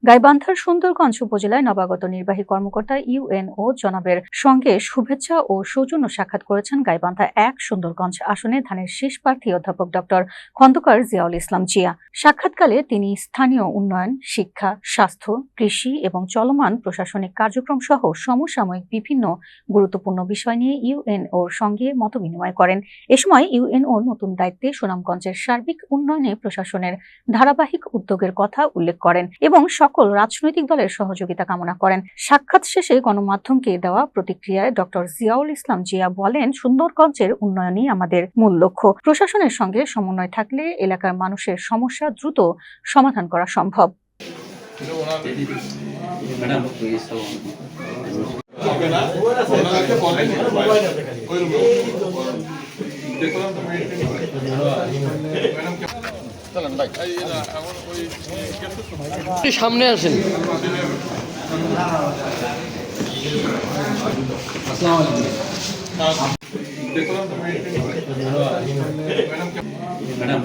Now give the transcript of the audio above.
গাইবান্ধার সুন্দরগঞ্জ উপজেলায় নবাগত নির্বাহী কর্মকর্তা ইউএনও জনাবের সঙ্গে শুভেচ্ছা ও সৌজন্য সাক্ষাৎ করেছেন গাইবান্ধা ১ সুন্দরগঞ্জ আসনে ধানের শীষ প্রার্থী অধ্যাপক ডক্টর খন্দকার জিয়াউল ইসলাম জিয়া। সাক্ষাৎকালে তিনি স্থানীয় উন্নয়ন, শিক্ষা, স্বাস্থ্য, কৃষি এবং চলমান প্রশাসনিক কার্যক্রম সহ সমসাময়িক বিভিন্ন গুরুত্বপূর্ণ বিষয় নিয়ে ইউএনওর সঙ্গে মতবিনিময় করেন। এ সময় ইউএনওর নতুন দায়িত্বে সুনামগঞ্জের সার্বিক উন্নয়নে প্রশাসনের ধারাবাহিক উদ্যোগের কথা উল্লেখ করেন এবং সকল রাজনৈতিক দলের সহযোগিতা কামনা করেন। সাক্ষাৎ শেষে গণমাধ্যমকে দেওয়া প্রতিক্রিয়ায় ডক্টর জিয়াউল ইসলাম জিয়া বলেন, সুন্দরগঞ্জের উন্নয়নই আমাদের মূল লক্ষ্য। প্রশাসনের সঙ্গে সমন্বয় থাকলে এলাকার মানুষের সমস্যা দ্রুত সমাধান করা সম্ভব। সামনে আসেন। ম্যাডাম